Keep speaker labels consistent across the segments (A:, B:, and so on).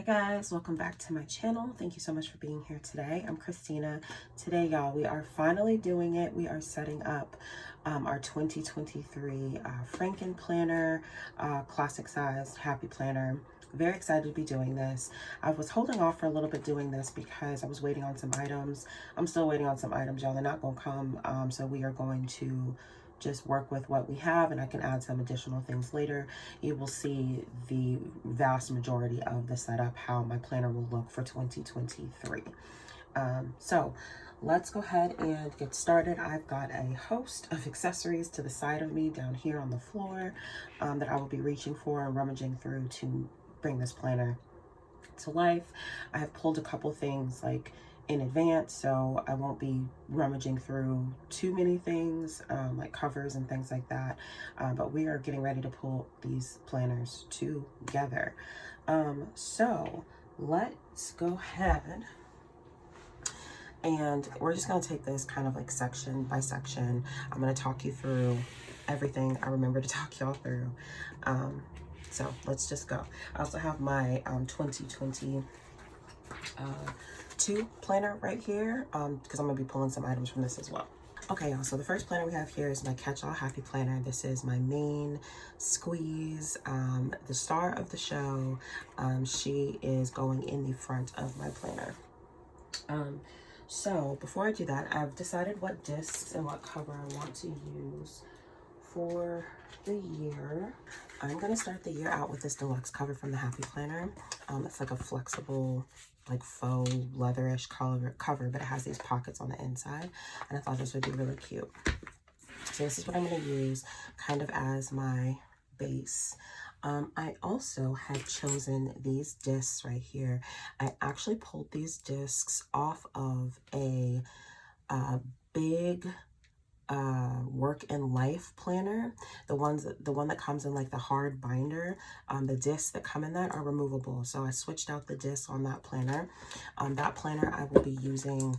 A: guys, welcome back to my channel. Thank you so much for being here today. I'm Christina. Today, y'all, we are finally doing it. We are setting up our 2023 Frankenplanner classic sized happy planner. Very excited to be doing this. I was holding off for a little bit doing this because I was waiting on some items. I'm still waiting on some items, y'all. They're not gonna come, so we are going to just work with what we have, and I can add some additional things later. You will see the vast majority of the setup, how my planner will look for 2023. So let's go ahead and get started. I've got a host of accessories to the side of me down here on the floor that I will be reaching for and rummaging through to bring this planner to life. I have pulled a couple things like in advance, so I won't be rummaging through too many things like covers and things like that, but we are getting ready to pull these planners together. So let's go ahead, and we're just going to take this kind of like section by section. I'm going to talk you through everything I remember to talk y'all through. So let's just go. I also have my 2022 planner right here because I'm going to be pulling some items from this as well. Okay, y'all, so the first planner we have here is my Catchall Happy Planner. This is my main squeeze, the star of the show. She is going in the front of my planner. So before I do that, I've decided what discs and what cover I want to use for the year. I'm going to start the year out with this deluxe cover from the Happy Planner. It's like a flexible, like faux leatherish cover, but it has these pockets on the inside, and I thought this would be really cute. So this is what I'm going to use kind of as my base. I also had chosen these discs right here. I actually pulled these discs off of a big work and life planner. The one that comes in like the hard binder. The discs that come in that are removable, so I switched out the discs on that planner. That planner I will be using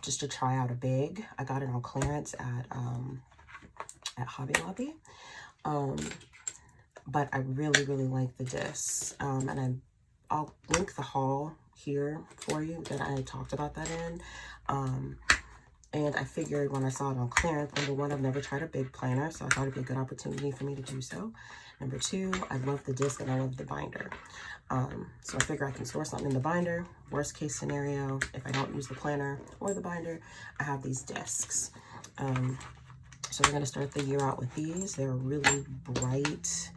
A: just to try out a big. I got it on clearance at Hobby Lobby, but I really like the discs, and I'll link the haul here for you that I talked about that in. And I figured when I saw it on clearance, number one, I've never tried a big planner, so I thought it'd be a good opportunity for me to do so. Number two, I love the disc and I love the binder. So I figure I can store something in the binder. Worst case scenario, if I don't use the planner or the binder, I have these discs. So we're gonna start the year out with these. They're really bright,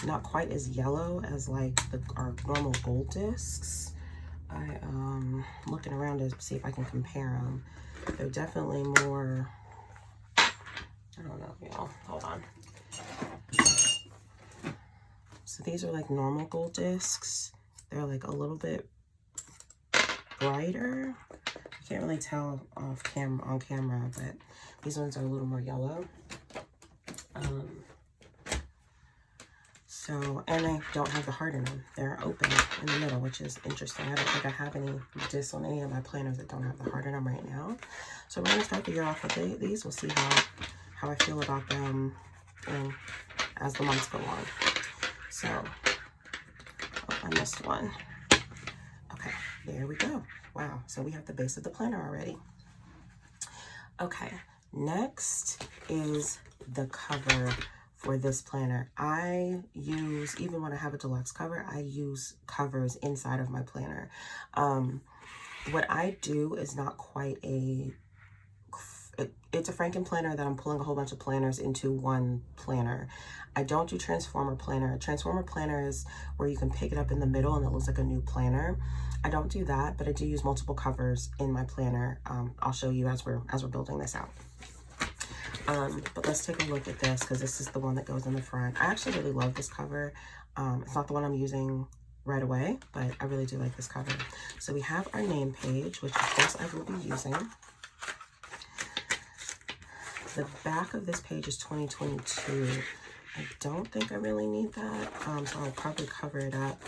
A: not quite as yellow as like our normal gold discs. I'm looking around to see if I can compare them. They're definitely more, I don't know, y'all, hold on. So these are like normal gold discs. They're like a little bit brighter. You can't really tell on camera, but these ones are a little more yellow. So, and I don't have the heart in them. They're open in the middle, which is interesting. I don't think I have any discs on any of my planners that don't have the heart in them right now. So we're going to start the year off with these. We'll see how I feel about them as the months go on. So, oh, I missed one. Okay, there we go. Wow, so we have the base of the planner already. Okay, next is the cover for this planner. I use, even when I have a deluxe cover, I use covers inside of my planner. What I do is not quite it's a Frankenplanner that I'm pulling a whole bunch of planners into one planner. I don't do Transformer Planner. A Transformer Planner is where you can pick it up in the middle and it looks like a new planner. I don't do that, but I do use multiple covers in my planner. I'll show you as we're building this out. But let's take a look at this because this is the one that goes in the front. I actually really love this cover. It's not the one I'm using right away, but I really do like this cover. So we have our name page, which of course I will be using. The back of this page is 2022. I don't think I really need that, so I'll probably cover it up.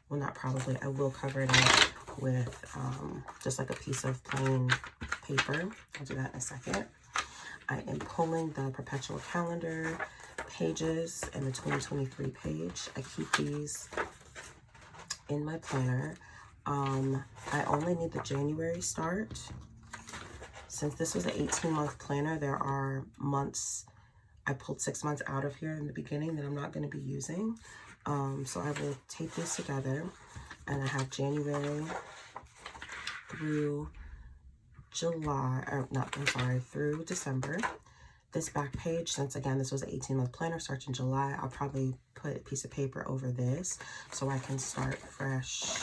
A: Well, not probably, I will cover it up with just like a piece of plain paper. I'll do that in a second. I am pulling the perpetual calendar pages and the 2023 page. I keep these in my planner. I only need the January start. Since this was an 18-month planner, there are months, I pulled 6 months out of here in the beginning that I'm not going to be using. So I will tape these together, and I have January through July, or not, I'm sorry, through December. This back page, since again, this was an 18-month planner, starts in July, I'll probably put a piece of paper over this so I can start fresh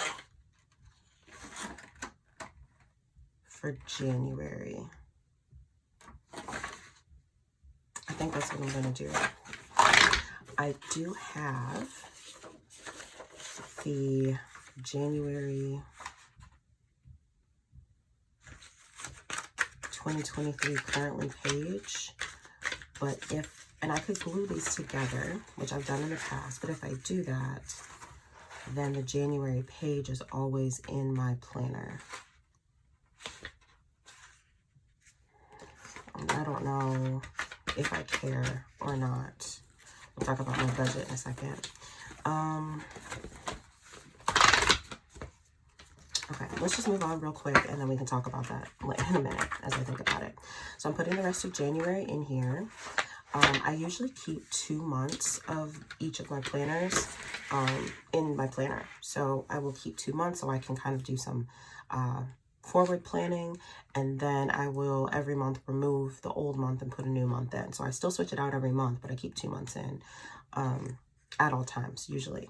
A: for January. I think that's what I'm going to do. I do have the January 2023 currently page, but and I could glue these together, which I've done in the past, but if I do that, then the January page is always in my planner. I don't know if I care or not. We'll talk about my budget in a second. Okay, let's just move on real quick, and then we can talk about that in a minute as I think about it. So I'm putting the rest of January in here. I usually keep 2 months of each of my planners in my planner. So I will keep 2 months so I can kind of do some forward planning, and then I will every month remove the old month and put a new month in. So I still switch it out every month, but I keep 2 months in at all times usually.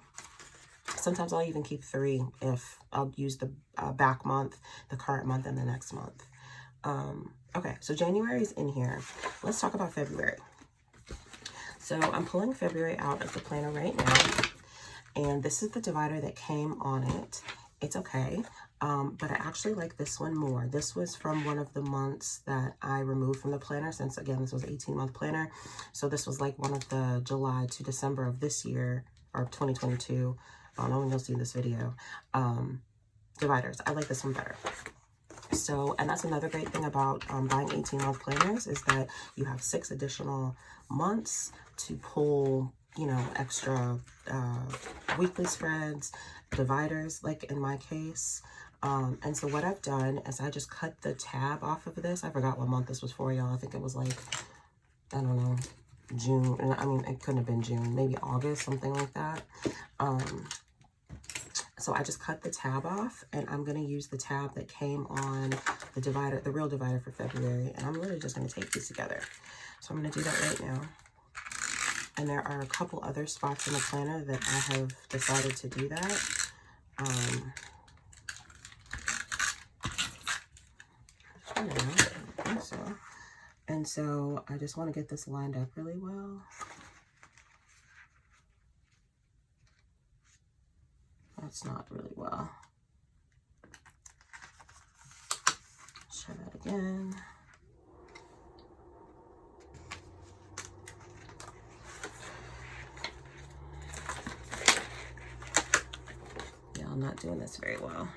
A: Sometimes I'll even keep 3 if I'll use the back month, the current month, and the next month. Okay, so January is in here. Let's talk about February. So I'm pulling February out of the planner right now, and this is the divider that came on it. It's okay, but I actually like this one more. This was from one of the months that I removed from the planner, since again, this was an 18-month planner. So this was like one of the July to December of this year, or 2022. I don't know when you'll see this video. Dividers. I like this one better. So, and that's another great thing about buying 18-month planners, is that you have 6 additional months to pull, you know, extra weekly spreads, dividers, like in my case. And so what I've done is I just cut the tab off of this. I forgot what month this was for, y'all. I think it was like, I don't know, June. I mean, it couldn't have been June, maybe August, something like that. So I just cut the tab off, and I'm going to use the tab that came on the divider, the real divider for February. And I'm literally just going to tape these together. So I'm going to do that right now. And there are a couple other spots in the planner that I have decided to do that. I don't think so. And so I just want to get this lined up really well. That's not really well. Let's try that again. Yeah, I'm not doing this very well,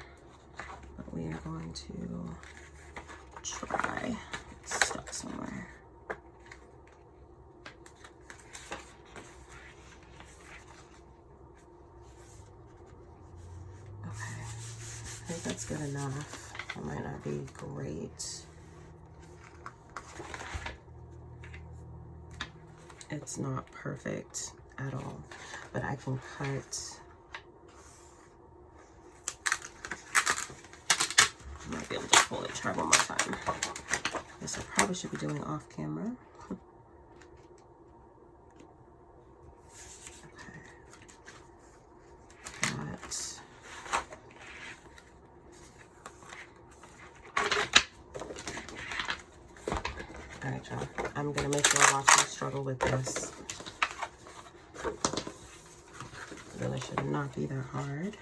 A: but we are going to try. It's stuck somewhere. I think that's good enough. It might not be great. It's not perfect at all, but I can cut. I might be able to pull it, try one more time. This I probably should be doing off camera. All right, y'all. I'm gonna make sure I watch me struggle with this. It really should not be that hard,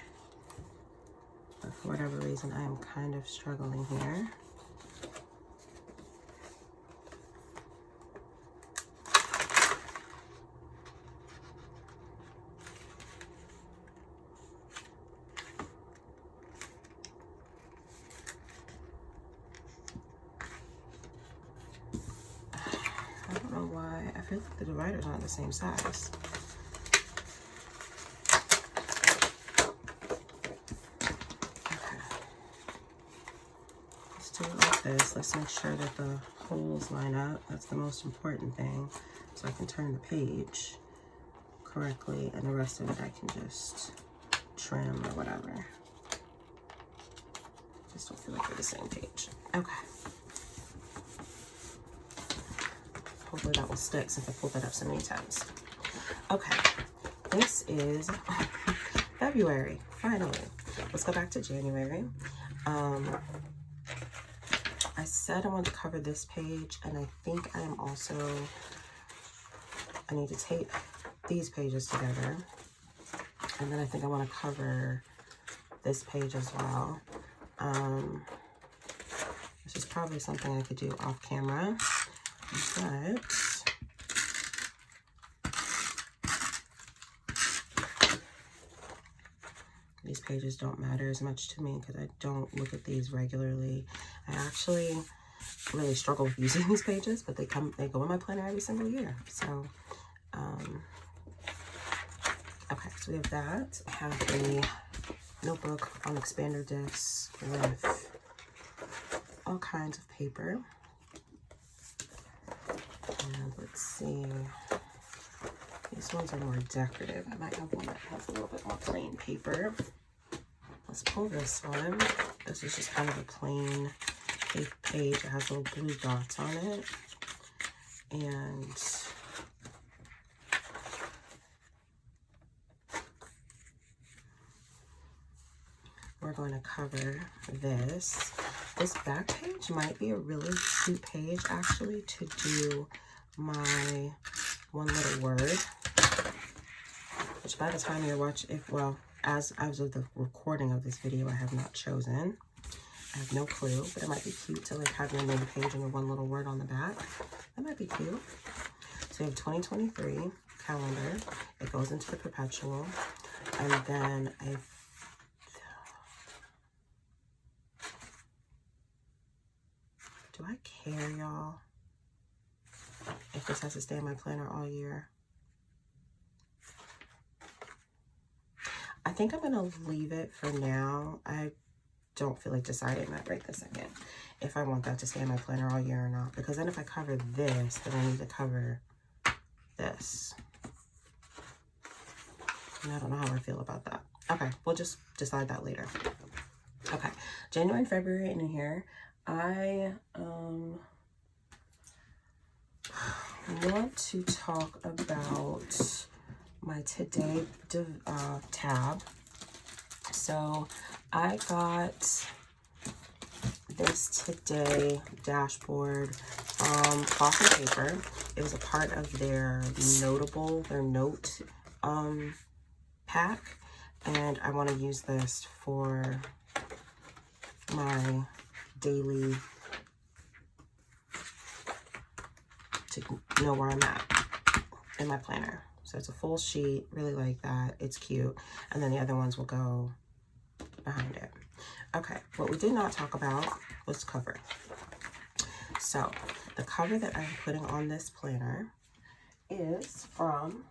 A: but for whatever reason, I am kind of struggling here. feel like the dividers aren't the same size. Okay. Let's do it like this. Let's make sure that the holes line up. That's the most important thing. So I can turn the page correctly, and the rest of it I can just trim or whatever. Just don't feel like they're the same page. Okay. Hopefully that will stick since I pulled that up so many times. Okay, this is February, finally. Let's go back to January. I said I want to cover this page, and I think I am also, I need to tape these pages together. And then I think I want to cover this page as well. This is probably something I could do off camera, but these pages don't matter as much to me because I don't look at these regularly. I actually really struggle with using these pages, but they go in my planner every single year. So, okay, so we have that. I have a notebook on expander discs with all kinds of paper. And let's see, these ones are more decorative. I might have one that has a little bit more plain paper. Let's pull this one. This is just kind of a plain page. It has little blue dots on it. And we're going to cover this. This back page might be a really cute page actually to do my one little word, which by the time you're watching, as of the recording of this video, I have not chosen. I have no clue, but it might be cute to like have your name page and your one little word on the back. That might be cute. So we have 2023 calendar. It goes into the perpetual, and then do I care, y'all, if this has to stay in my planner all year? I think I'm gonna leave it for now. I don't feel like deciding that right this second if I want that to stay in my planner all year or not, because then if I cover this, then I need to cover this. And I don't know how I feel about that. Okay, we'll just decide that later. Okay, January and February in here. I want to talk about my today tab. So I got this today dashboard cloth and paper. It was a part of their note pack, and I want to use this for my daily, to know where I'm at in my planner. So it's a full sheet, really like that. It's cute. And then the other ones will go behind it. Okay, what we did not talk about was cover. So the cover that I'm putting on this planner is from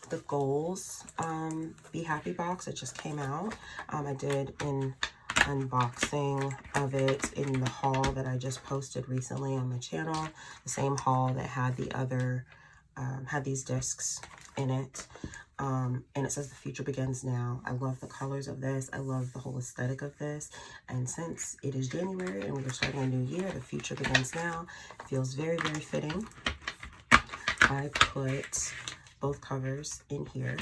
A: the Goals Be Happy box. It just came out. I did an unboxing of it in the haul that I just posted recently on my channel. The same haul that had the other, had these discs in it. And it says the future begins now. I love the colors of this. I love the whole aesthetic of this. And since it is January and we're starting a new year, the future begins now. It feels very, very fitting. I put both covers in here.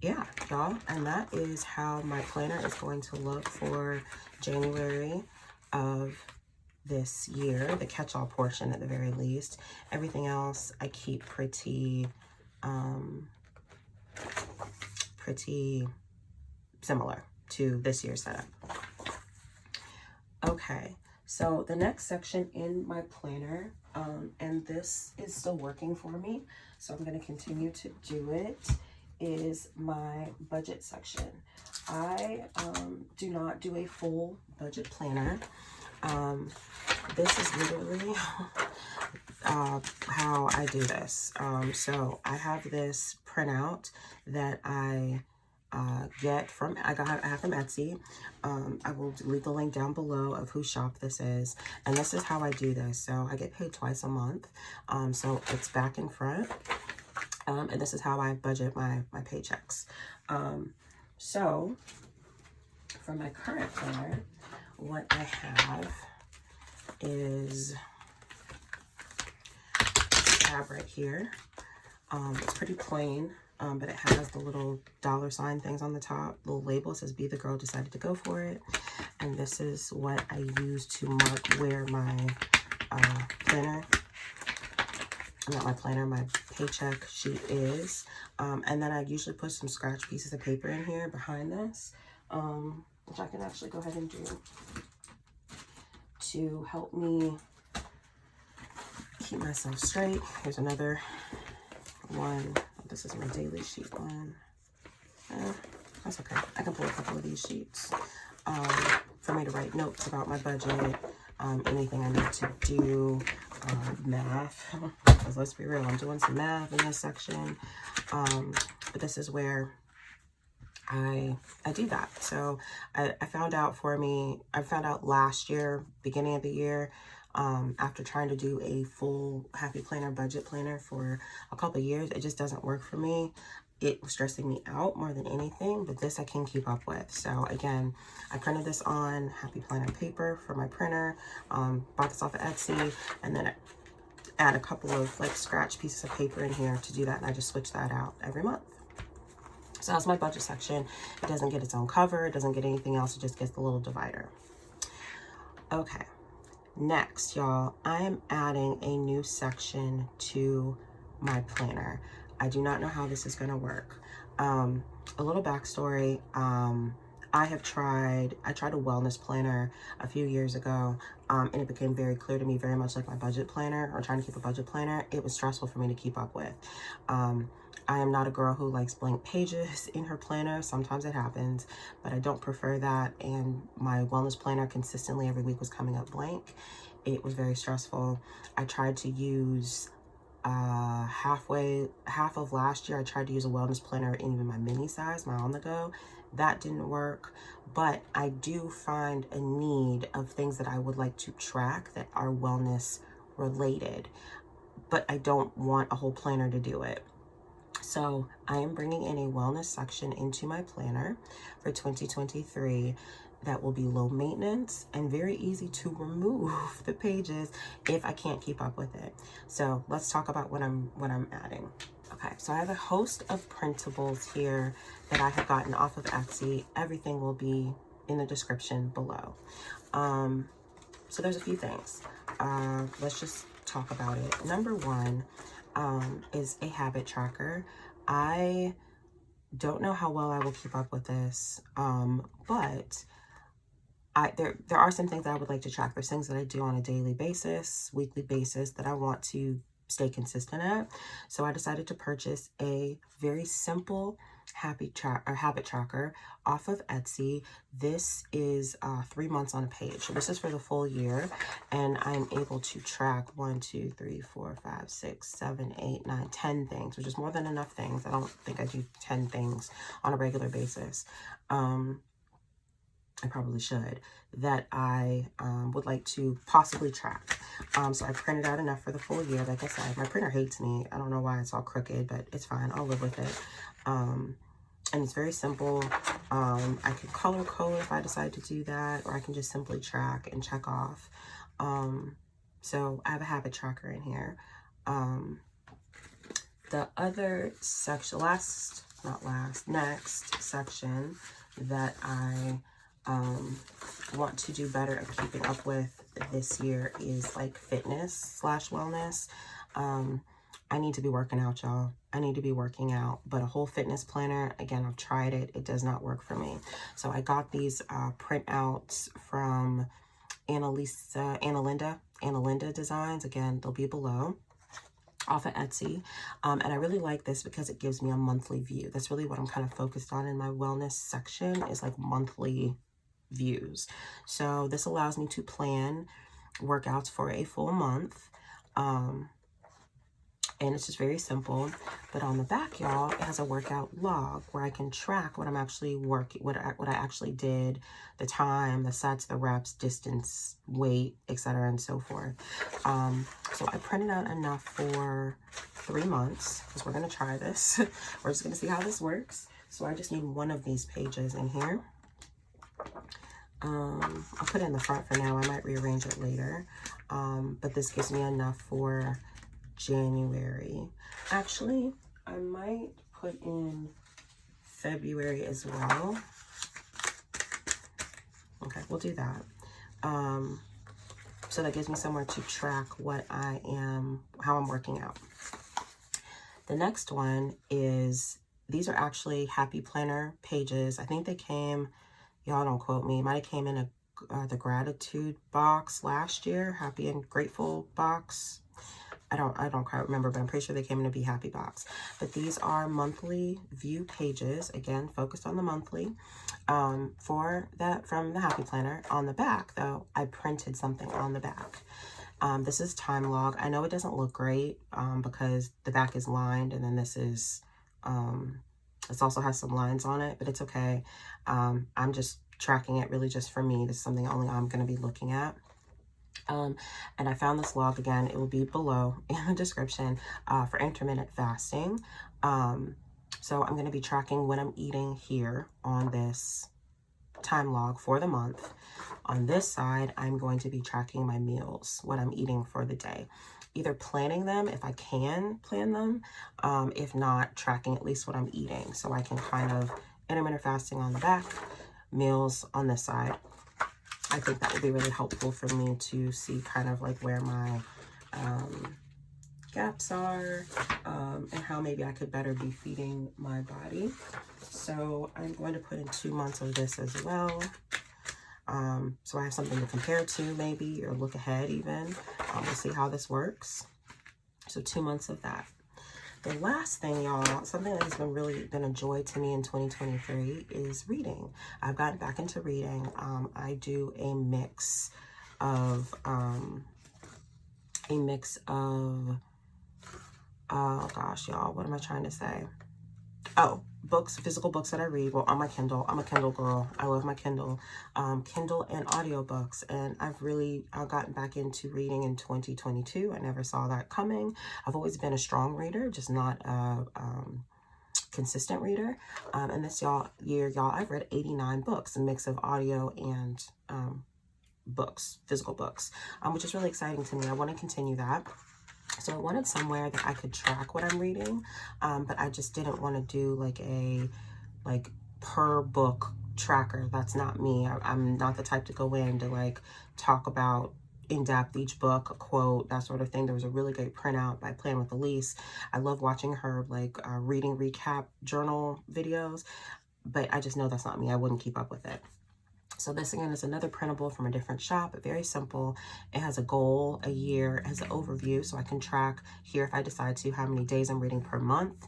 A: Yeah, y'all, and that is how my planner is going to look for January of this year, the catch-all portion at the very least. Everything else I keep pretty similar to this year's setup. Okay, so the next section in my planner, and this is still working for me, so I'm going to continue to do it, is my budget section. I do not do a full budget planner. this is literally how I do this. So I have this printout that I get from, I have from Etsy. I will leave the link down below of whose shop this is. And this is how I do this. So I get paid twice a month. So it's back and front. And this is how I budget my paychecks. So for my current planner, what I have is this tab right here. It's pretty plain, but it has the little $sign things on the top. Little label says, "Be the girl, decided to go for it." And this is what I use to mark where my planner, not my planner, my paycheck sheet is. And then I usually put some scratch pieces of paper in here behind this, which I can actually go ahead and do to help me keep myself straight. Here's another one. This is my daily sheet one. That's okay. I can pull a couple of these sheets for me to write notes about my budget, anything I need to do, math. Because let's be real, I'm doing some math in this section. But this is where I do that. So I found out last year, beginning of the year, after trying to do a full happy planner, budget planner for a couple of years, it just doesn't work for me. It was stressing me out more than anything, but this I can keep up with. So again, I printed this on happy planner paper for my printer, bought this off of Etsy, and then I add a couple of like scratch pieces of paper in here to do that, and I just switch that out every month. So that's my budget section. It doesn't get its own cover, it doesn't get anything else, it just gets the little divider. Okay. Next, y'all, I am adding a new section to my planner. I do not know how this is going to work. A little backstory. I tried a wellness planner a few years ago, and it became very clear to me, very much like my budget planner, or trying to keep a budget planner, it was stressful for me to keep up with. I am not a girl who likes blank pages in her planner. Sometimes it happens, but I don't prefer that. And my wellness planner consistently every week was coming up blank. It was very stressful. I tried to use half of last year, I tried to use a wellness planner in even my mini size, my on the go. That didn't work, but I do find a need of things that I would like to track that are wellness related, but I don't want a whole planner to do it. So I am bringing in a wellness section into my planner for 2023 that will be low maintenance and very easy to remove the pages if I can't keep up with it. So let's talk about what I'm adding. Okay, so I have a host of printables here that I have gotten off of Etsy. Everything will be in the description below. So there's a few things. Let's just talk about it. Number one is a habit tracker. I don't know how well I will keep up with this, but there are some things that I would like to track. There's things that I do on a daily basis, weekly basis that I want to stay consistent at. So I decided to purchase a very simple habit tracker off of Etsy. This is 3 months on a page. So this is for the full year, and I'm able to track 1, 2, 3, 4, 5, 6, 7, 8, 9, 10 things, which is more than enough things. I don't think I do 10 things on a regular basis. I probably should, that I would like to possibly track. So I printed out enough for the full year. Like I said, my printer hates me. I don't know why it's all crooked, but it's fine. I'll live with it. And it's very simple. I can color code if I decide to do that, or I can just simply track and check off. So I have a habit tracker in here. The other section, next section that I want to do better at keeping up with this year is like fitness / wellness. I need to be working out, y'all. I need to be working out, but a whole fitness planner, again, I've tried it. It does not work for me. So I got these printouts from Anna Linda Designs. Again, they'll be below, off of Etsy. And I really like this because it gives me a monthly view. That's really what I'm kind of focused on in my wellness section, is like monthly views. So this allows me to plan workouts for a full month. And it's just very simple. But on the back, y'all, it has a workout log where I can track what I'm actually working, what I actually did, the time, the sets, the reps, distance, weight, etc., and so forth. So I printed out enough for 3 months because we're gonna try this. We're just gonna see how this works. So I just need one of these pages in here. I'll put it in the front for now. I might rearrange it later. But this gives me enough for January. Actually, I might put in February as well. Okay, we'll do that. So that gives me somewhere to track what I am, how I'm working out. The next one is, these are actually Happy Planner pages. I think they came, y'all don't quote me, might have came in the gratitude box last year, happy and grateful box. I don't quite remember, but I'm pretty sure they came in a Be Happy box. But these are monthly view pages, again, focused on the monthly, from the Happy Planner. On the back, though, I printed something on the back. This is time log. I know it doesn't look great because the back is lined, and then this is, this also has some lines on it, but it's okay. I'm just tracking it really just for me. This is something only I'm going to be looking at. And I found this log again. It will be below in the description for intermittent fasting. So I'm going to be tracking what I'm eating here on this time log for the month. On this side, I'm going to be tracking my meals, what I'm eating for the day. Either planning them if I can plan them, if not, tracking at least what I'm eating. So I can kind of intermittent fasting on the back, meals on this side. I think that would be really helpful for me to see kind of like where my gaps are and how maybe I could better be feeding my body. So I'm going to put in 2 months of this as well. So I have something to compare to maybe, or look ahead even. We'll see how this works. So 2 months of that. The last thing, y'all, something that has been a joy to me in 2023 is reading. I've gotten back into reading. I do a mix of, oh gosh, y'all, what am I trying to say? Oh, books, physical books that I read. Well, on my Kindle. I'm a Kindle girl. I love my Kindle. Kindle and audiobooks. And I've gotten back into reading in 2022. I never saw that coming. I've always been a strong reader, just not a consistent reader. And this year, y'all, I've read 89 books, a mix of audio and books, physical books, which is really exciting to me. I want to continue that. So I wanted somewhere that I could track what I'm reading, but I just didn't want to do like a per book tracker. That's not me. I'm not the type to go in to like talk about in depth each book, a quote, that sort of thing. There was a really great printout by Plan with Elise. I love watching her like reading recap journal videos, but I just know that's not me. I wouldn't keep up with it. So this again is another printable from a different shop, but very simple. It has a goal, a year, it has an overview, so I can track here if I decide to how many days I'm reading per month,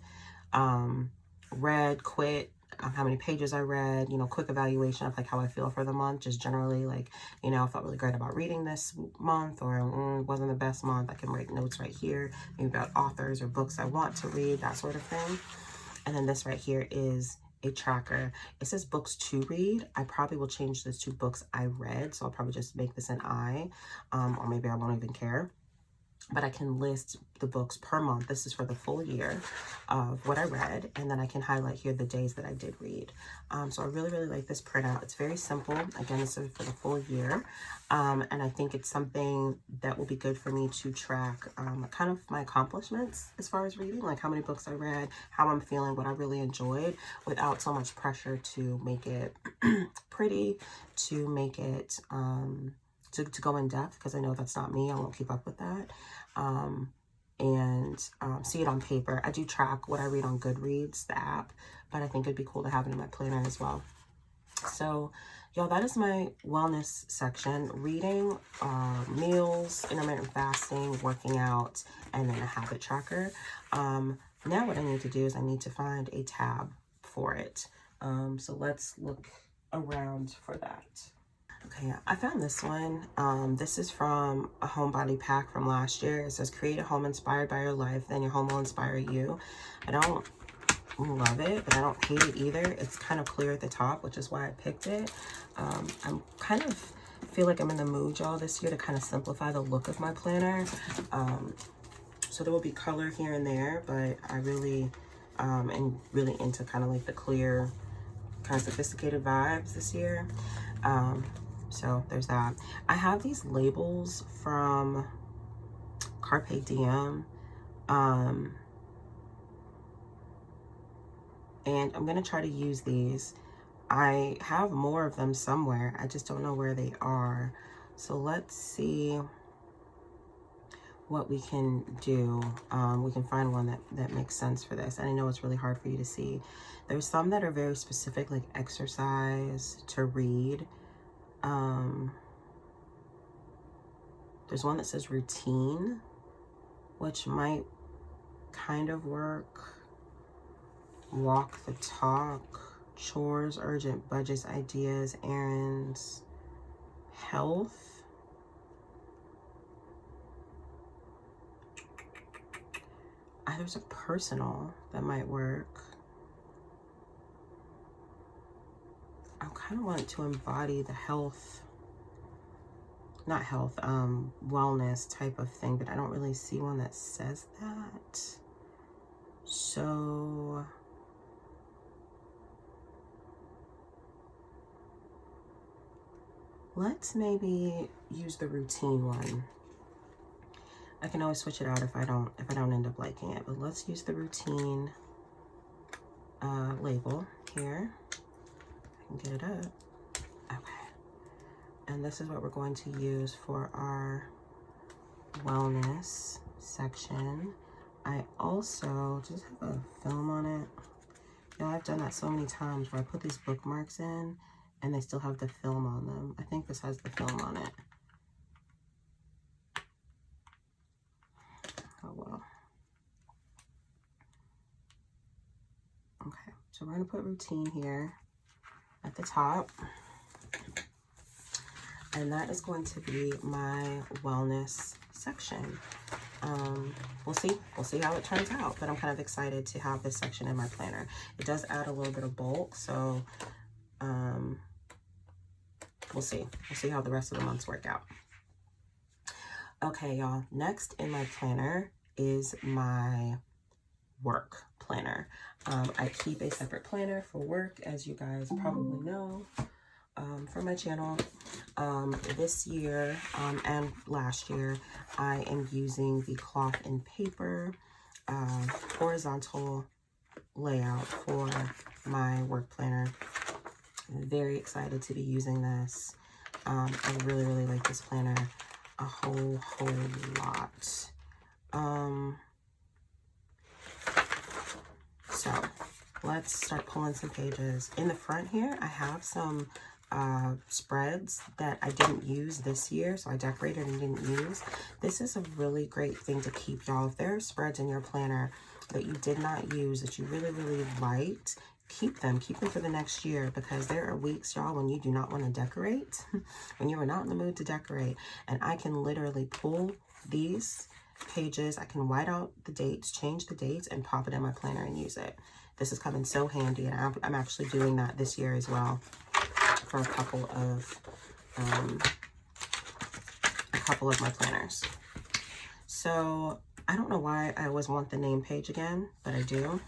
A: read, quit, how many pages I read, you know, quick evaluation of like how I feel for the month, just generally like, you know, I felt really great about reading this month, or wasn't the best month. I can write notes right here, maybe about authors or books I want to read, that sort of thing. And then this right here is a tracker. It says books to read. I probably will change this to books I read. So I'll probably just make this an I, or maybe I won't even care. But I can list the books per month. This is for the full year of what I read. And then I can highlight here the days that I did read. So I really, really like this printout. It's very simple. Again, this is for the full year. And I think it's something that will be good for me to track kind of my accomplishments as far as reading, like how many books I read, how I'm feeling, what I really enjoyed, without so much pressure to make it pretty, to make it to go in depth, because I know that's not me. I won't keep up with that. And see it on paper. I do track what I read on Goodreads, the app, but I think it'd be cool to have it in my planner as well. So, y'all, that is my wellness section. Reading, meals, intermittent fasting, working out, and then a habit tracker. Now what I need to do is I need to find a tab for it. So let's look around for that. Okay, I found this one. This is from a homebody pack from last year. It says, create a home inspired by your life, then your home will inspire you. I don't love it, but I don't hate it either. It's kind of clear at the top, which is why I picked it. I'm kind of feel like I'm in the mood, y'all, this year to kind of simplify the look of my planner. So there will be color here and there, but I really am really into kind of like the clear, kind of sophisticated vibes this year. So there's that. I have these labels from Carpe Diem. And I'm gonna try to use these. I have more of them somewhere. I just don't know where they are. So let's see what we can do. We can find one that makes sense for this. And I know it's really hard for you to see. There's some that are very specific, like exercise to read. There's one that says routine, which might kind of work. Walk the talk, chores, urgent budgets, ideas, errands, health. There's a personal that might work. I kind of want to embody the health, not health, wellness type of thing, but I don't really see one that says that. So let's maybe use the routine one. I can always switch it out if I don't end up liking it, but let's use the routine label here. I can get it up. Okay. And this is what we're going to use for our wellness section. I also just have a film on it. You know, I've done that so many times where I put these bookmarks in and they still have the film on them. I think this has the film on it. Oh well. Okay, so we're gonna put routine here at the top. And that is going to be my wellness section. We'll see how it turns out, but I'm kind of excited to have this section in my planner. It does add a little bit of bulk, so we'll see how the rest of the months work out. Okay, y'all, next in my planner is my work planner. I keep a separate planner for work, as you guys probably know from my channel. This year and last year, I am using the cloth and paper horizontal layout for my work planner. I'm very excited to be using this. I really like this planner a whole lot. So let's start pulling some pages. In the front here, I have some spreads that I didn't use this year, so I decorated and didn't use. This is a really great thing to keep, y'all. If there are spreads in your planner that you did not use, that you really liked, keep them for the next year, because there are weeks, y'all, when you do not want to decorate, when you are not in the mood to decorate, and I can literally pull these pages, I can white out the dates, change the dates, and pop it in my planner and use it. This is coming so handy, and I'm actually doing that this year as well for a couple of my planners. So I don't know why I always want the name page again, but I do.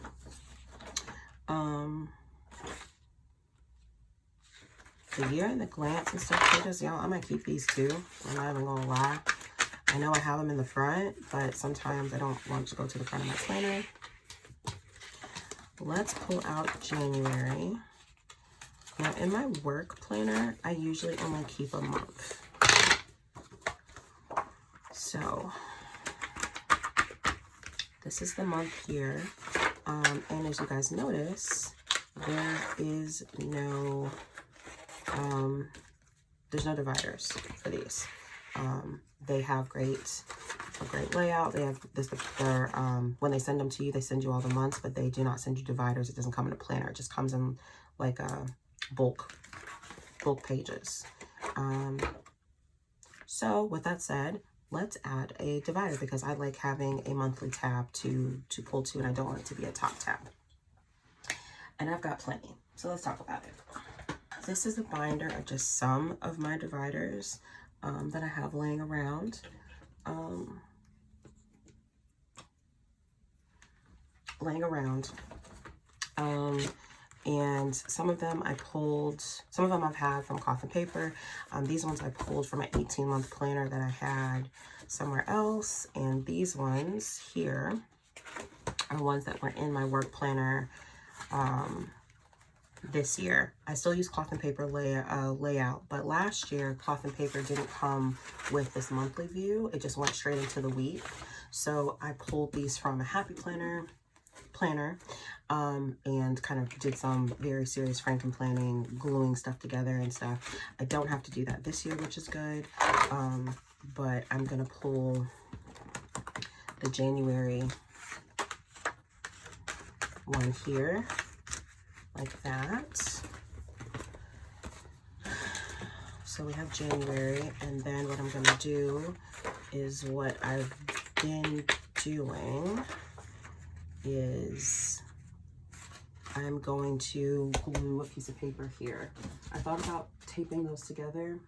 A: The year and the glance and stuff pages, y'all, I might keep these too. I'm not even gonna lie. I know I have them in the front, but sometimes I don't want to go to the front of my planner. Let's pull out January. Now, in my work planner, I usually only keep a month. So, this is the month here. And as you guys notice, there is no, there's no dividers for these. They have a great layout. They have this, when they send them to you, they send you all the months, but they do not send you dividers. It doesn't come in a planner. It just comes in like bulk pages. So with that said, let's add a divider because I like having a monthly tab to pull to, and I don't want it to be a top tab. And I've got plenty, so let's talk about it. This is a binder of just some of my dividers that I have laying around. And some of them I pulled, some of them I've had from Cloth and Paper. These ones I pulled from an 18-month planner that I had somewhere else. And these ones here are ones that were in my work planner this year. I still use Cloth and Paper layout, but last year Cloth and Paper didn't come with this monthly view. It just went straight into the week. So I pulled these from a Happy Planner and kind of did some very serious Frankenplanning, gluing stuff together and stuff. I don't have to do that this year, which is good. But I'm gonna pull the January one here, like that. So we have January, and then what I'm gonna do is what I've been doing is I'm going to glue a piece of paper here. I thought about taping those together,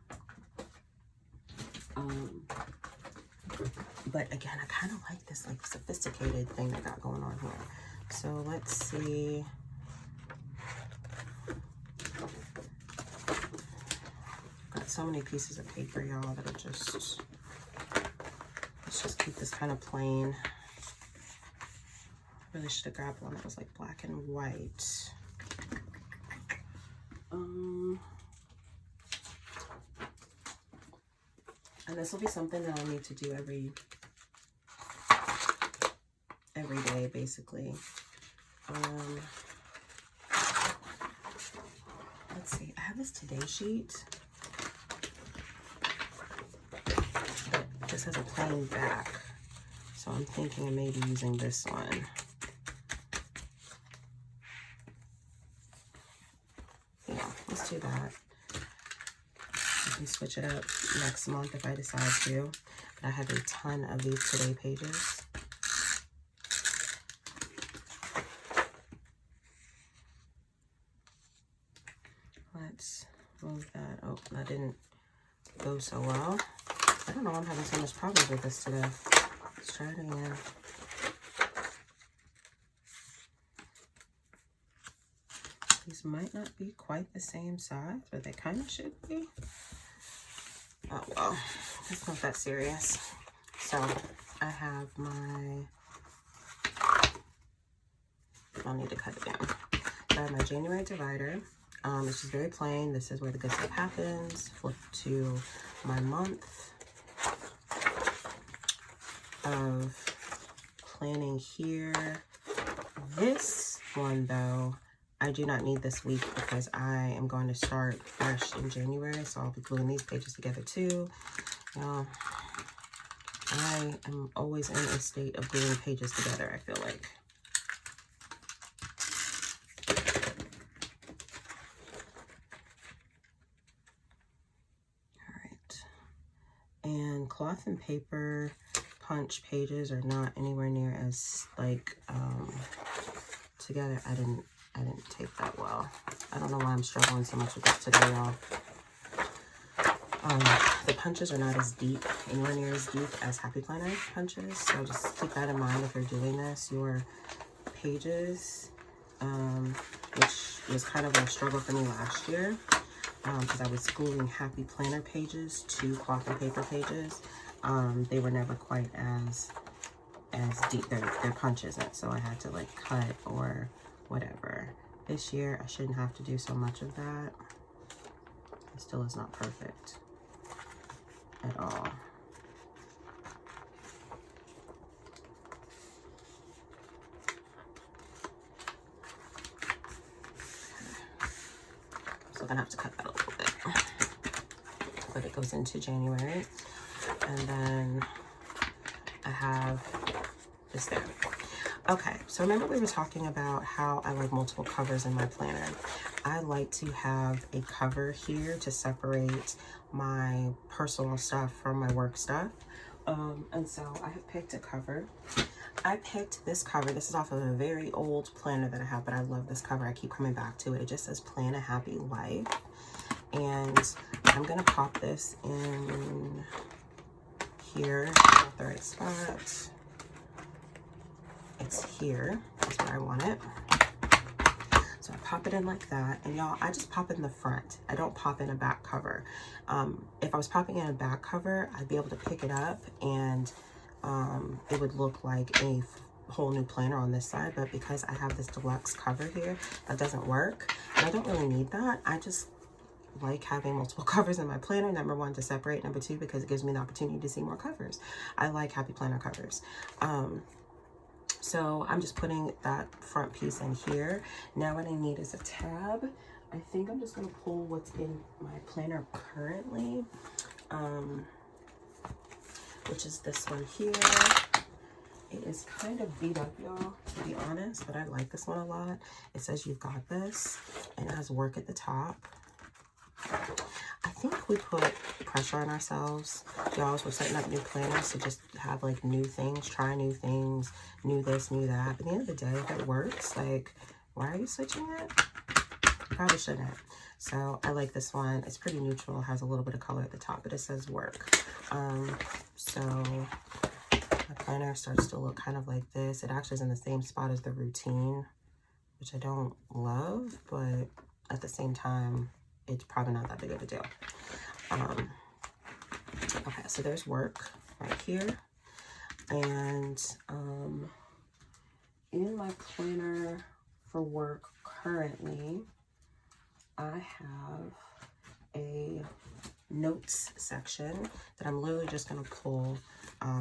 A: but again, I kind of like this like sophisticated thing I got going on here. So let's see. Got so many pieces of paper, y'all, that are just, let's just keep this kind of plain. Really should have grabbed one that was like black and white. And this will be something that I'll need to do every day, basically. Let's see, I have this Today sheet that just has a plain back. So I'm thinking of maybe using this one. Yeah, let's do that. I can switch it up next month if I decide to. But I have a ton of these Today pages. Let's move that. Oh, that didn't go so well. I don't know why I'm having so much problems with this today. Let's try it again. These might not be quite the same size, but they kind of should be. Oh well, it's not that serious. So I have my, I'll need to cut it down. So I have my January divider. It's just very plain. This is where the good stuff happens. Flip to my month of planning here. This one though, I do not need this week because I am going to start fresh in January, so I'll be gluing these pages together too. I am always in a state of gluing pages together, I feel like. All right. And Cloth and Paper punch pages are not anywhere near as like together. I didn't tape that well. I don't know why I'm struggling so much with this today, y'all. The punches are not as deep, anywhere near as deep as Happy Planner punches. So just keep that in mind if you're doing this. Your pages, which was kind of a struggle for me last year, because I was gluing Happy Planner pages to Cloth and Paper pages. They were never quite as deep. Their punch isn't, so I had to like cut or whatever. This year I shouldn't have to do so much of that. It still is not perfect at all. So I'm gonna have to cut that a little bit, but it goes into January. And then I have this there. Okay, so remember we were talking about how I like multiple covers in my planner. I like to have a cover here to separate my personal stuff from my work stuff. And so I have picked a cover. I picked this cover. This is off of a very old planner that I have, but I love this cover. I keep coming back to it. It just says Plan a Happy Life. And I'm gonna pop this in here, not the right spot. It's here, that's where I want it. So I pop it in like that, and y'all, I just pop it in the front. I don't pop in a back cover. If I was popping in a back cover, I'd be able to pick it up and it would look like a whole new planner on this side, but because I have this deluxe cover here, that doesn't work. And I don't really need that. I just like having multiple covers in my planner. Number one, to separate. Number two, because it gives me the opportunity to see more covers. I like Happy Planner covers. So I'm just putting that front piece in here. Now what I need is a tab. I think I'm just going to pull what's in my planner currently, which is this one here. It is kind of beat up, y'all, to be honest, but I like this one a lot. It says You've Got This, and it has work at the top. I think we put pressure on ourselves, y'all, as we're setting up new planners, to just have like new things, try new things, new this, new that. But at the end of the day, if it works, like, why are you switching it? Probably shouldn't. So I like this one. It's pretty neutral, has a little bit of color at the top, but it says work. So my planner starts to look kind of like this. It actually is in the same spot as the routine, which I don't love, but at the same time, it's probably not that big of a deal. Okay, so there's work right here. And in my planner for work currently, I have a notes section that I'm literally just going to pull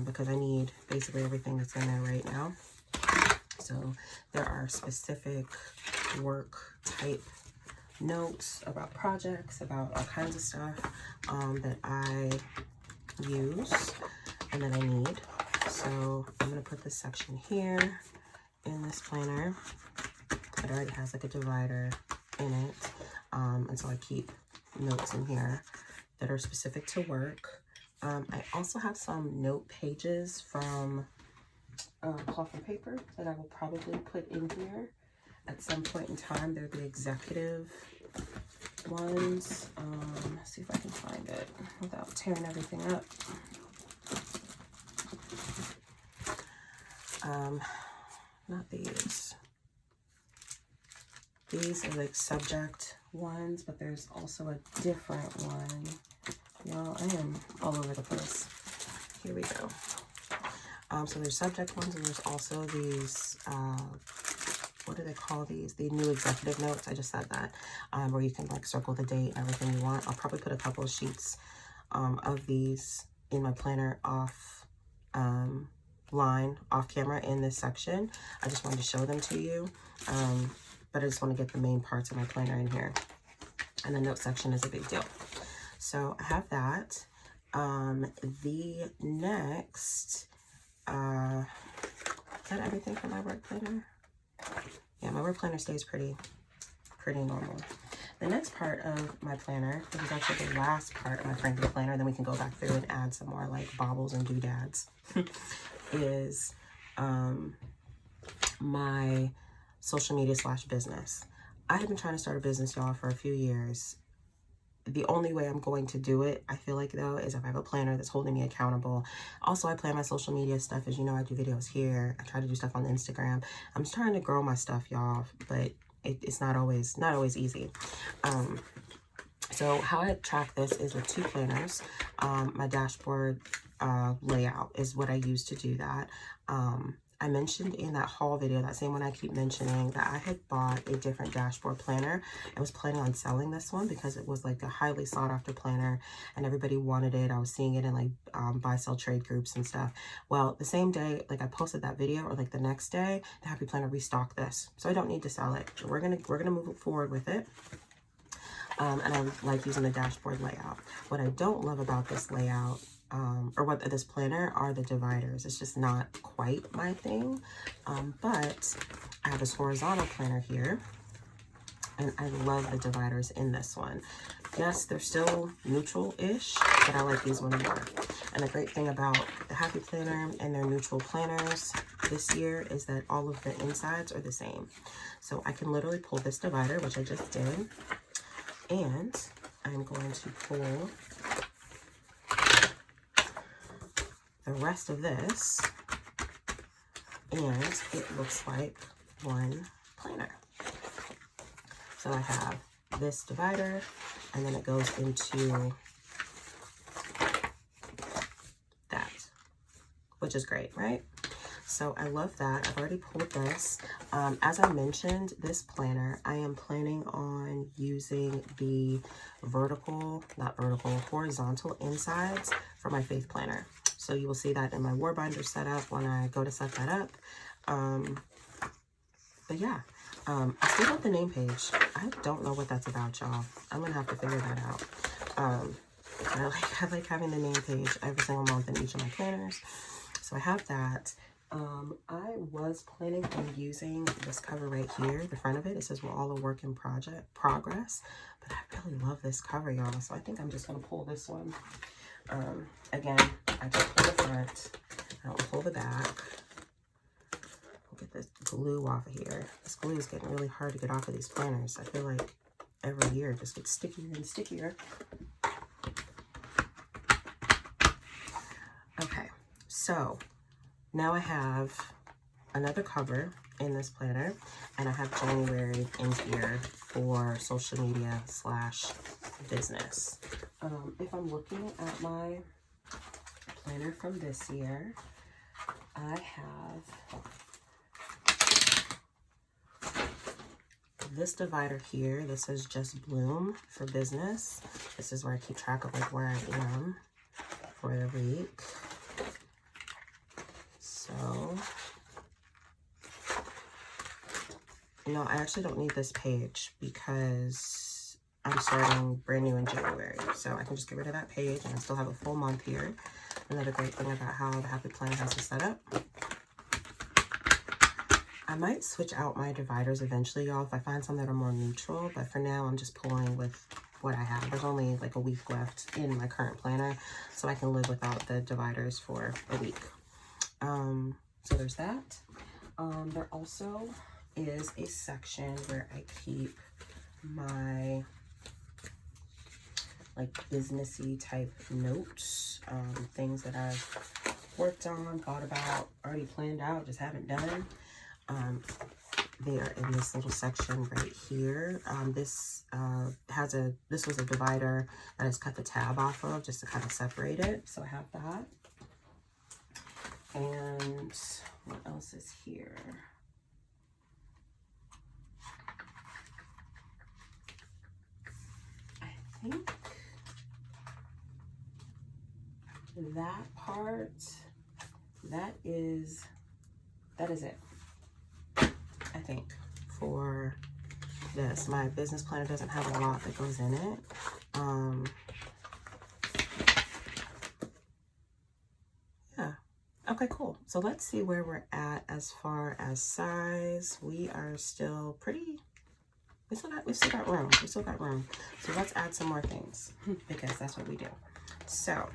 A: because I need basically everything that's in there right now. So there are specific work type notes about projects, about all kinds of stuff that I use and that I need. So I'm going to put this section here in this planner. It already has like a divider in it. And so I keep notes in here that are specific to work. I also have some note pages from cloth and paper that I will probably put in here at some point in time. They're the executive ones. Let's see if I can find it without tearing everything up. Not these. These are like subject ones, but there's also a different one. Y'all, I am all over the place. Here we go. So there's subject ones, and there's also these, what do they call these? The new executive notes. I just said that, where you can like circle the date and everything you want. I'll probably put a couple of sheets of these in my planner off off camera in this section. I just wanted to show them to you, but I just want to get the main parts of my planner in here. And the note section is a big deal. So I have that. The next, is that everything for my work planner? Yeah, my work planner stays pretty normal. The next part of my planner, which is actually the last part of my Frankenplanner, then we can go back through and add some more like baubles and doodads, is my social media / business. I have been trying to start a business, y'all, for a few years. The only way I'm going to do it, I feel like, though, is if I have a planner that's holding me accountable. Also, I plan my social media stuff. As you know, I do videos here. I try to do stuff on Instagram. I'm just trying to grow my stuff, y'all, but it's not always easy. So how I track this is with two planners. My dashboard layout is what I use to do that. I mentioned in that haul video, that same one I keep mentioning, that I had bought a different dashboard planner. I was planning on selling this one because it was like a highly sought after planner and everybody wanted it. I was seeing it in like buy, sell, trade groups and stuff. Well, the same day, like I posted that video, or like the next day, the Happy Planner restocked this. So I don't need to sell it. We're gonna move forward with it. And I like using the dashboard layout. What I don't love about this layout or what this planner are the dividers. It's just not quite my thing. But I have this horizontal planner here, and I love the dividers in this one. Yes, they're still neutral-ish, but I like these ones more. And the great thing about the Happy Planner and their neutral planners this year is that all of the insides are the same. So I can literally pull this divider, which I just did, and I'm going to pull the rest of this, and it looks like one planner. So I have this divider, and then it goes into that, which is great, right? So I love that. I've already pulled this. As I mentioned, this planner, I am planning on using the horizontal insides for my faith planner. So you will see that in my war binder setup when I go to set that up. But yeah, I still want the name page. I don't know what that's about, y'all. I'm gonna have to figure that out. I like having the name page every single month in each of my planners. So I have that. I was planning on using this cover right here, the front of it. It says we're all a work in progress, but I really love this cover, y'all. So I think I'm just gonna pull this one. Again, I just pull the front. I don't pull the back. We'll get this glue off of here. This glue is getting really hard to get off of these planners. I feel like every year it just gets stickier and stickier. Okay, so now I have another cover in this planner, and I have January in here for social media / business. If I'm looking at my planner from this year, I have this divider here. This is just Bloom for business. This is where I keep track of like where I am for the week. So, you know, I actually don't need this page because I'm starting brand new in January. So I can just get rid of that page, and I still have a full month here. Another great thing about how the Happy Planner has it set up. I might switch out my dividers eventually, y'all, if I find some that are more neutral. But for now, I'm just pulling with what I have. There's only like a week left in my current planner, so I can live without the dividers for a week. So there's that. There also is a section where I keep my like businessy type notes, things that I've worked on, thought about, already planned out, just haven't done. They are in this little section right here. This was a divider that I just cut the tab off of just to kind of separate it. So I have that. And what else is here? I think that part, that is it, I think, for this. My business planner doesn't have a lot that goes in it. Yeah. Okay, cool. So let's see where we're at as far as size. We are still pretty, we still got room. We still got room. So let's add some more things because that's what we do. So,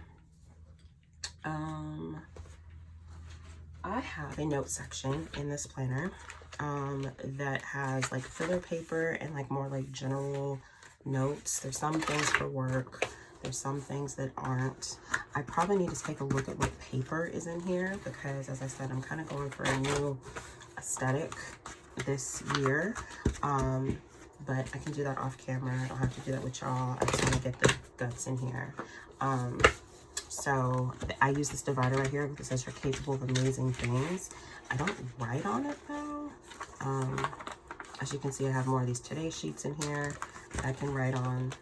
A: I have a note section in this planner that has like filler paper and like more like general notes. There's some things for work. There's some things that aren't. I probably need to take a look at what paper is in here because, as I said, I'm kind of going for a new aesthetic this year. But I can do that off camera. I don't have to do that with y'all. I just want to get the guts in here. So I use this divider right here because it says you're capable of amazing things. I don't write on it though. As you can see, I have more of these today sheets in here that I can write on.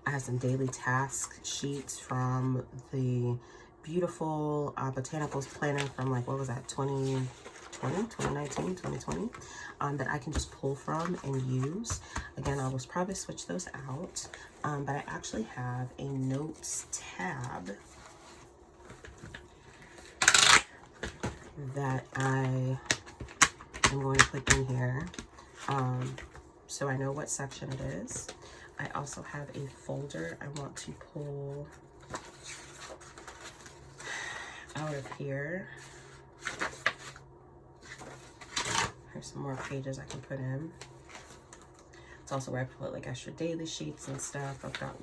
A: I have some daily task sheets from the beautiful botanicals planner from like, what was that, 2020 2019, 2020, that I can just pull from and use. Again, I will probably switch those out, but I actually have a notes tab that I am going to put in here, so I know what section it is. I also have a folder I want to pull out of here. Here's some more pages I can put in. It's also where I put like extra daily sheets and stuff. I've got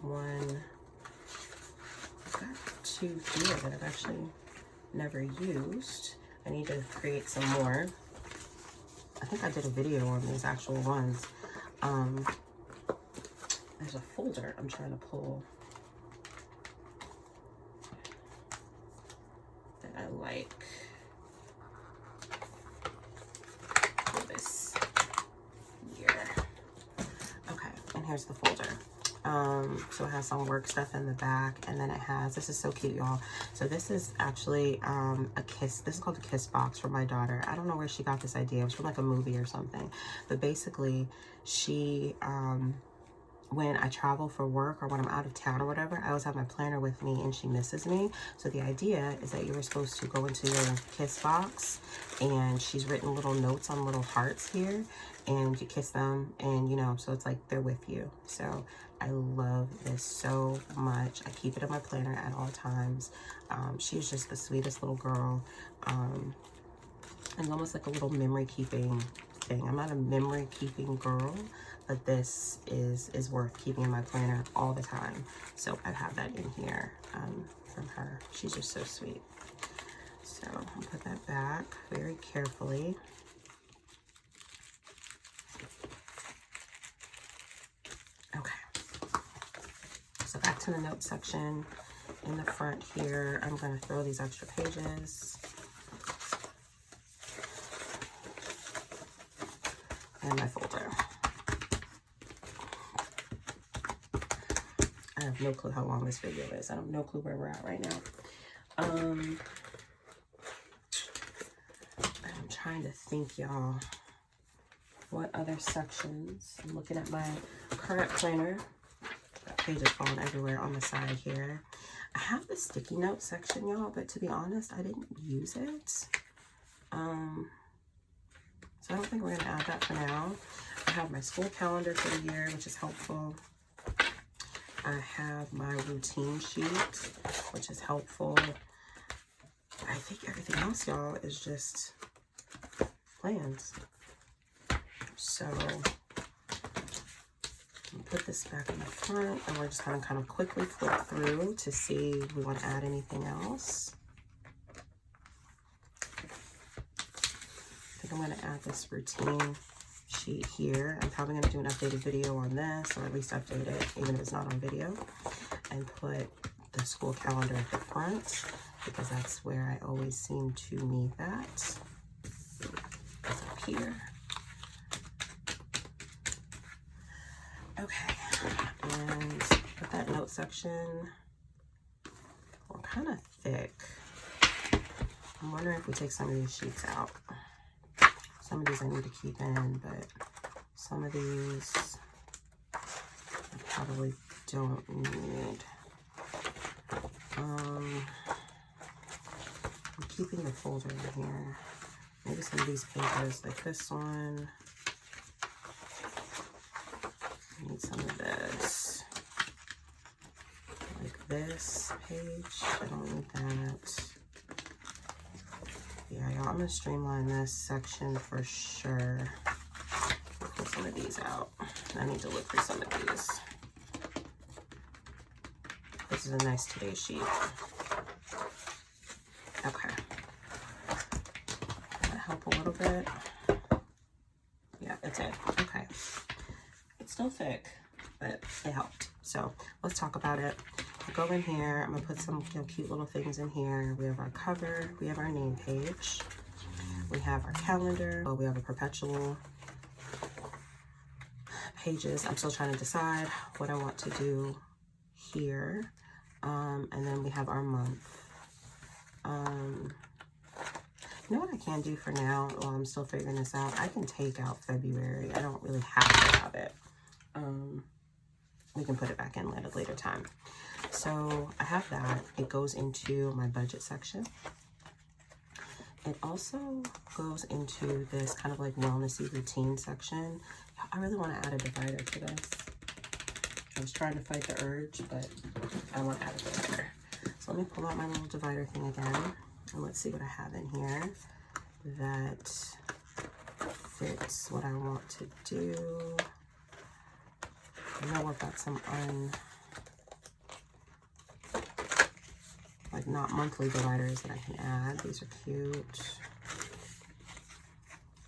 A: two here that I've actually never used. I need to create some more. I think I did a video on these actual ones. There's a folder I'm trying to pull that I like for this year. Okay, and here's the folder. So it has some work stuff in the back, and then it has, this is so cute, y'all. So this is actually this is called a kiss box for my daughter. I don't know where she got this idea. It was from like a movie or something. But basically, she, when I travel for work or when I'm out of town or whatever, I always have my planner with me and she misses me. So the idea is that you were supposed to go into your kiss box, and she's written little notes on little hearts here, and you kiss them, and you know, so it's like they're with you. So I love this so much. I keep it in my planner at all times. She's just the sweetest little girl. And almost like a little memory keeping thing. I'm not a memory keeping girl, but this is worth keeping in my planner all the time. So I have that in here from her. She's just so sweet. So I'll put that back very carefully. Okay. So back to the notes section. In the front here, I'm going to throw these extra pages. And my folder. I have no clue how long this video is. I have no clue where we're at right now. I'm trying to think, y'all, what other sections. I'm looking at my current planner. Got pages falling everywhere on the side here. I have the sticky note section, y'all, but to be honest, I didn't use it. So I don't think we're going to add that for now. I have my school calendar for the year, which is helpful. I have my routine sheet, which is helpful. I think everything else, y'all, is just plans. So I'll put this back in the front, and we're just going to kind of quickly flip through to see if we want to add anything else. I think I'm going to add this routine sheet here. I'm probably going to do an updated video on this, or at least update it, even if it's not on video, and put the school calendar at the front, because that's where I always seem to need that. It's up here. Okay, and put that note section. We're kind of thick. I'm wondering if we take some of these sheets out. Some of these I need to keep in, but some of these I probably don't need. I'm keeping the folder in here. Maybe some of these pages, like this one. I need some of this. Like this page, I don't need that. Yeah, y'all, I'm going to streamline this section for sure. Pull some of these out. I need to look for some of these. This is a nice today sheet. Okay. Does that help a little bit? Yeah, that's it. Okay. It's still thick, but it helped. So let's talk about it. I'll go in here. I'm going to put some cute little things in here. We have our cover. We have our name page. We have our calendar. We have a perpetual pages. I'm still trying to decide what I want to do here. And then we have our month. You know what I can do for now while I'm still figuring this out? I can take out February. I don't really have to have it. We can put it back in at a later time. So I have that. It goes into my budget section. It also goes into this kind of like wellnessy routine section. I really want to add a divider to this. I was trying to fight the urge, but I want to add a divider. So let me pull out my little divider thing again, and let's see what I have in here that fits what I want to do. I know I've got some like not monthly dividers that I can add. These are cute.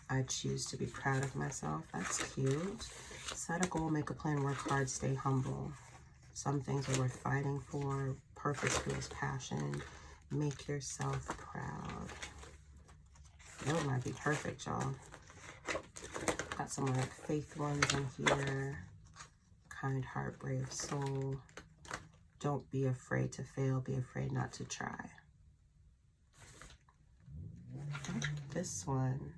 A: I choose to be proud of myself. That's cute. Set a goal, make a plan, work hard, stay humble. Some things are worth fighting for. Purpose fuels passion. Make yourself proud. Those might be perfect, y'all. Got some like faith ones in here. Kind heart, brave soul. Don't be afraid to fail. Be afraid not to try. This one.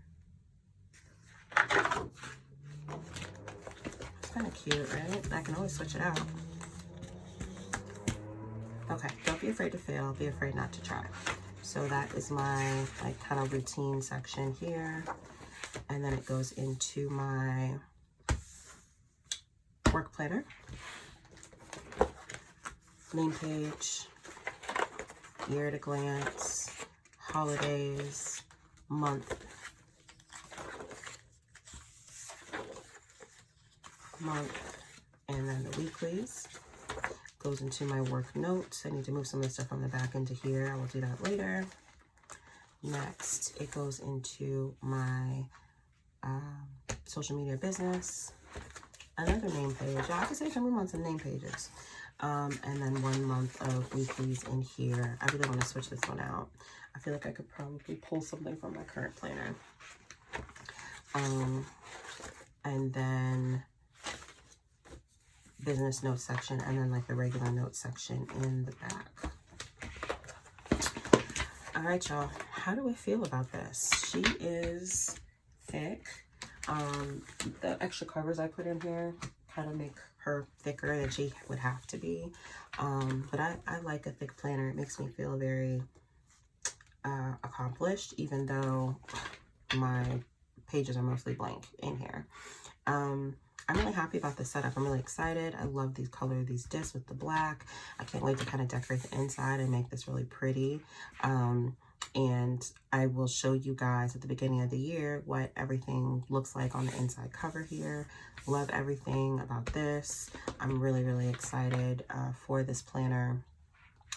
A: It's kind of cute, right? I can always switch it out. Okay, don't be afraid to fail. Be afraid not to try. So that is my like kind of routine section here. And then it goes into my work planner. Name page, year at a glance, holidays, month, and then the weeklies. Goes into my work notes. I need to move some of the stuff on the back into here. I will do that later. Next, it goes into my social media business. Another name page. I can say some months of name pages. And then 1 month of weeklies in here. I really want to switch this one out. I feel like I could probably pull something from my current planner. And then business notes section, and then like the regular notes section in the back. All right, y'all. How do we feel about this? She is thick. The extra covers I put in here kind of make her thicker than she would have to be. But I like a thick planner. It makes me feel very accomplished, even though my pages are mostly blank in here. I'm really happy about the setup. I'm really excited. I love these color, these discs with the black. I can't wait to kind of decorate the inside and make this really pretty. And I will show you guys at the beginning of the year what everything looks like on the inside cover here. Love everything about this. I'm really, really excited for this planner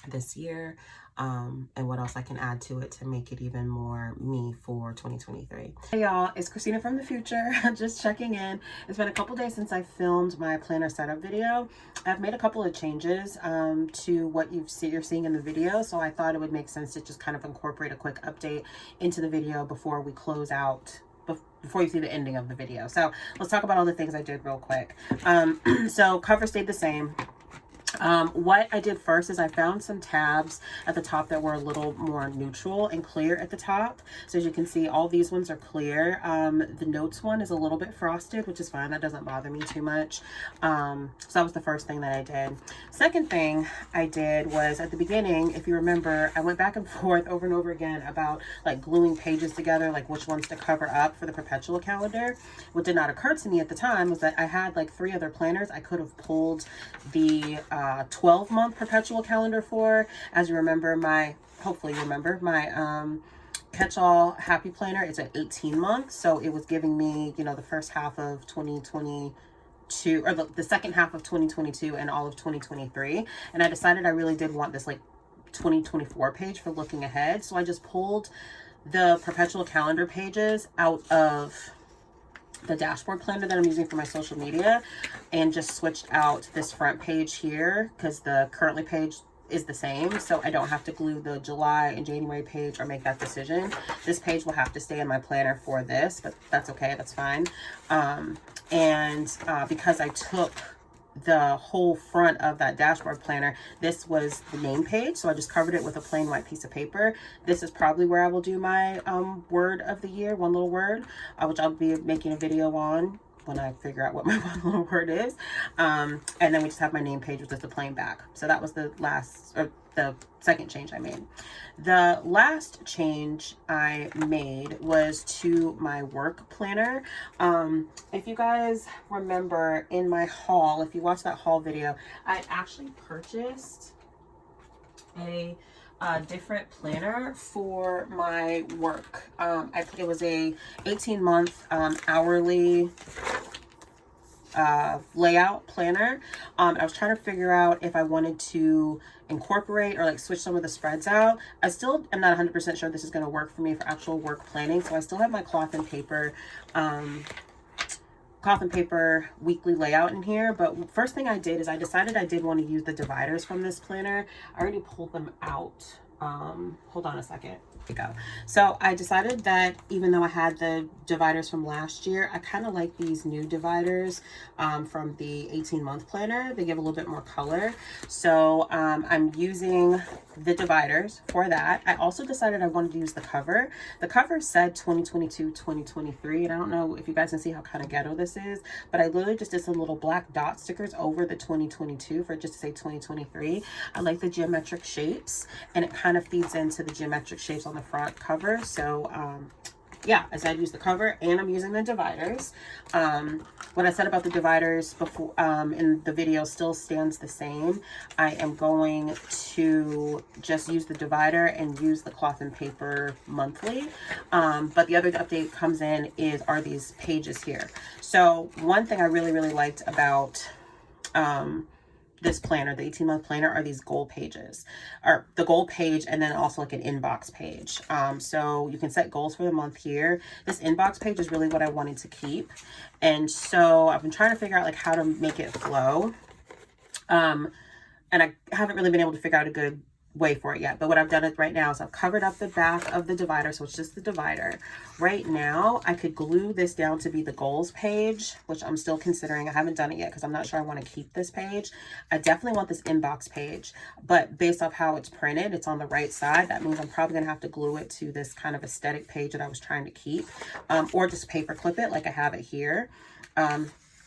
A: this year. And what else I can add to it to make it even more me for 2023. Hey y'all, it's Christina from the future. Just checking in. It's been a couple days since I filmed my planner setup video. I've made a couple of changes to what you're seeing in the video, so I thought it would make sense to just kind of incorporate a quick update into the video before we close out, before you see the ending of the video. So let's talk about all the things I did real quick. So cover stayed the same. What I did first is I found some tabs at the top that were a little more neutral and clear at the top. So as you can see, all these ones are clear. The notes one is a little bit frosted, which is fine. That doesn't bother me too much. So that was the first thing that I did. Second thing I did was at the beginning, if you remember, I went back and forth over and over again about like gluing pages together, like which ones to cover up for the perpetual calendar. What did not occur to me at the time was that I had like 3 other planners I could have pulled the 12-month perpetual calendar for. As you remember, hopefully you remember, my Catchall Happy Planner is at 18 months. So it was giving me, the first half of 2022, or the second half of 2022 and all of 2023. And I decided I really did want this like 2024 page for looking ahead. So I just pulled the perpetual calendar pages out of the dashboard planner that I'm using for my social media and just switched out this front page here because the currently page is the same, so I don't have to glue the July and January page or make that decision. This page will have to stay in my planner for this, but that's okay, that's fine. Because I took the whole front of that dashboard planner, this was the name page. So I just covered it with a plain white piece of paper. This is probably where I will do my word of the year, one little word, which I'll be making a video on when I figure out what my one little word is. And then we just have my name page with just a plain back. So that was the second change I made. The last change I made was to my work planner. If you guys remember in my haul, if you watched that haul video, I actually purchased a different planner for my work. It was a 18-month hourly layout planner. I was trying to figure out if I wanted to incorporate or like switch some of the spreads out. I still am not 100% sure this is going to work for me for actual work planning. So I still have my cloth and paper weekly layout in here. But first thing I did is I decided I did want to use the dividers from this planner. I already pulled them out. Hold on a second. Here we go. So I decided that even though I had the dividers from last year, I kind of like these new dividers from the 18-month planner. They give a little bit more color. So I'm using the dividers for that. I also decided I wanted to use the cover. The cover said 2022-2023, and I don't know if you guys can see how kind of ghetto this is, but I literally just did some little black dot stickers over the 2022 for just to say 2023. I like the geometric shapes, and it kind of feeds into the geometric shapes on the front cover. So yeah, I said use the cover, and I'm using the dividers. What I said about the dividers before in the video still stands the same. I am going to just use the divider and use the cloth and paper monthly. But the other update comes in are these pages here. So one thing I really liked about this planner, the 18-month planner, are these goal pages, or the goal page, and then also like an inbox page. So you can set goals for the month here. This inbox page is really what I wanted to keep, and so I've been trying to figure out like how to make it flow, and I haven't really been able to figure out a good way for it yet. But what I've done right now is I've covered up the back of the divider, so it's just the divider. Right now I could glue this down to be the goals page, which I'm still considering. I haven't done it yet because I'm not sure I want to keep this page. I definitely want this inbox page, but based off how it's printed, it's on the right side. That means I'm probably gonna have to glue it to this kind of aesthetic page that I was trying to keep, or just paper clip it like I have it here.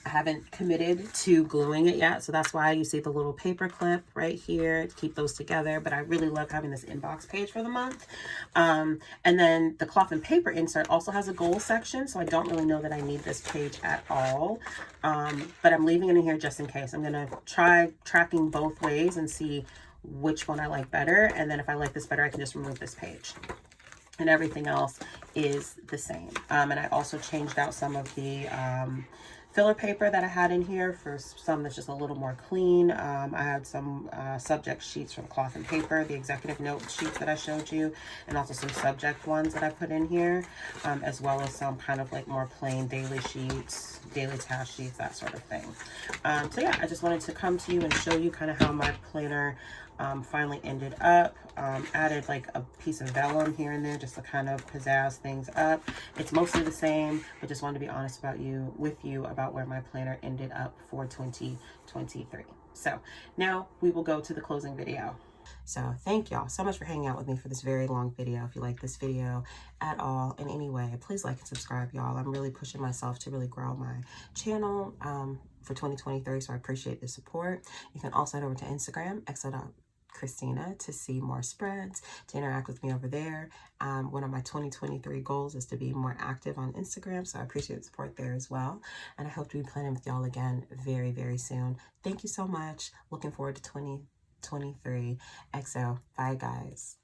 A: I haven't committed to gluing it yet, so that's why you see the little paper clip right here to keep those together. But I really love having this inbox page for the month. And then the cloth and paper insert also has a goal section, so I don't really know that I need this page at all. But I'm leaving it in here just in case. I'm gonna try tracking both ways and see which one I like better, and then if I like this better, I can just remove this page. And everything else is the same. And I also changed out some of the filler paper that I had in here for some that's just a little more clean. I had some subject sheets from cloth and paper, the executive note sheets that I showed you, and also some subject ones that I put in here, as well as some kind of like more plain daily sheets, daily task sheets, that sort of thing. So yeah, I just wanted to come to you and show you kind of how my planner finally ended up. Added like a piece of vellum here and there just to kind of pizzazz things up. It's mostly the same, but just wanted to be honest with you about where my planner ended up for 2023. So now we will go to the closing video. So thank y'all so much for hanging out with me for this very long video. If you like this video at all in any way, please like and subscribe, y'all. I'm really pushing myself to really grow my channel for 2023, so I appreciate the support. You can also head over to Instagram, Christina, to see more spreads, to interact with me over there. One of my 2023 goals is to be more active on Instagram, so I appreciate the support there as well. And I hope to be planning with y'all again very soon. Thank you so much. Looking forward to 2023. XO. Bye, guys.